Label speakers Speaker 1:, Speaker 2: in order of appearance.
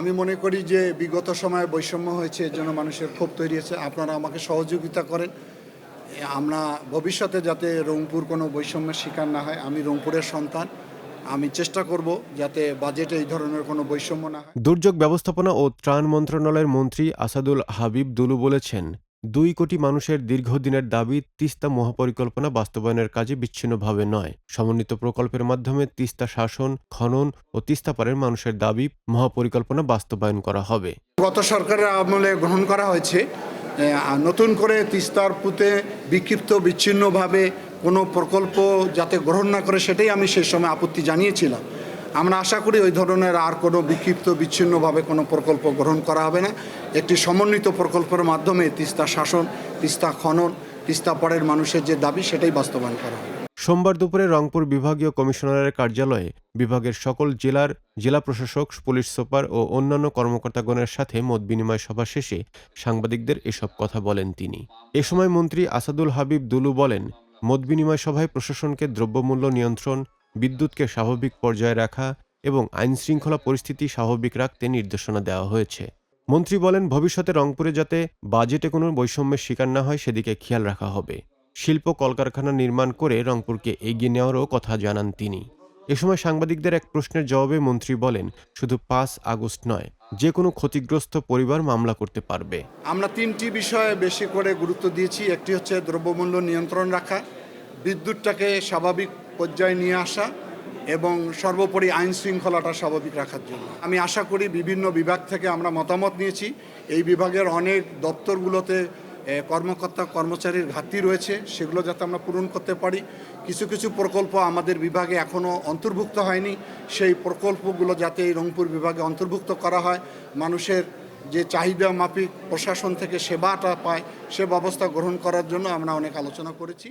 Speaker 1: আমি মনে করি যে বিগত সময়ে বৈষম্য হয়েছে, এর জন্য মানুষের ক্ষোভ তৈরি হয়েছে। আপনারা আমাকে সহযোগিতা করেন, আমরা ভবিষ্যতে যাতে রংপুর কোনো বৈষম্যের শিকার না হয়। আমি রংপুরের সন্তান, আমি চেষ্টা করব যাতে বাজেটে এই ধরনের কোনো বৈষম্য না হয়।
Speaker 2: দুর্যোগ ব্যবস্থাপনা ও ত্রাণ মন্ত্রণালয়ের মন্ত্রী আসাদুল হাবিব দুলু বলেছেন, ২ কোটি মানুষের দীর্ঘদিনের দাবি তিস্তা মহাপরিকল্পনা বাস্তবায়নের কাজে বিচ্ছিন্নভাবে নয়, সমন্বিত প্রকল্পের মাধ্যমে তিস্তা শাসন, খনন ও তিস্তাপাড়ের মানুষের দাবি মহাপরিকল্পনা বাস্তবায়ন করা হবে।
Speaker 1: গত সরকারের আমলে গ্রহণ করা হয়েছে নতুন করে তিস্তার পুঁতে বিক্ষিপ্ত বিচ্ছিন্নভাবে কোনো প্রকল্প যাতে গ্রহণ না করে, সেটাই আমি সেই সময় আপত্তি জানিয়েছিলাম। আমরা আশা করি ওই ধরনের আর কোনো বিক্ষিপ্ত বিচ্ছিন্নভাবে কোনো প্রকল্প গ্রহণ করা হবে না। একটি সমন্বিত প্রকল্পের মাধ্যমে তিস্তা শাসন, তিস্তা খনন, তিস্তা পাড়ের মানুষের যে দাবি সেটাই বাস্তবায়ন করা হবে।
Speaker 2: সোমবার দুপুরে রংপুর বিভাগীয় কমিশনারের কার্যালয়ে বিভাগের সকল জেলার জেলা প্রশাসক, পুলিশ সুপার ও অন্যান্য কর্মকর্তাগণের সাথে মতবিনিময় সভা শেষে সাংবাদিকদের এসব কথা বলেন তিনি। এ সময় মন্ত্রী আসাদুল হাবিব দুলু বলেন, মতবিনিময় সভায় প্রশাসনকে দ্রব্যমূল্য নিয়ন্ত্রণ, বিদ্যুৎকে স্বাভাবিক পর্যায়ে রাখা এবং আইনশৃঙ্খলা পরিস্থিতি স্বাভাবিক রাখতে নির্দেশনা দেওয়া হয়েছে। মন্ত্রী বলেন, ভবিষ্যতে রংপুরে যাতে বাজেটে কোনো বৈষম্যের শিকার না হয় সেদিকে খেয়াল রাখা হবে। শিল্প কলকারখানা নির্মাণ করে রংপুরকে এগিয়ে নেওয়ারও কথা জানান তিনি। এ সময় সাংবাদিকদের এক প্রশ্নের জবাবে মন্ত্রী বলেন, শুধু ৫ আগস্ট নয়, যে কোনো ক্ষতিগ্রস্ত পরিবার মামলা করতে পারবে।
Speaker 1: আমরা ৩টি বিষয়ে বেশি করে গুরুত্ব দিয়েছি। একটি হচ্ছে দ্রব্যমূল্য নিয়ন্ত্রণ রাখা, বিদ্যুৎটাকে স্বাভাবিক পর্যায়ে নিয়ে আসা এবং সর্বোপরি আইন শৃঙ্খলাটা স্বাভাবিক রাখার জন্য। আমি আশা করি বিভিন্ন বিভাগ থেকে আমরা মতামত নিয়েছি। এই বিভাগের অনেক দপ্তরগুলোতে কর্মকর্তা কর্মচারীর ঘাটতি রয়েছে, সেগুলো যাতে আমরা পূরণ করতে পারি। কিছু কিছু প্রকল্প আমাদের বিভাগে এখনও অন্তর্ভুক্ত হয়নি, সেই প্রকল্পগুলো যাতে এই রংপুর বিভাগে অন্তর্ভুক্ত করা হয়, মানুষের যে চাহিদা মাফিক প্রশাসন থেকে সেবাটা পায় সে ব্যবস্থা গ্রহণ করার জন্য আমরা অনেক আলোচনা করেছি।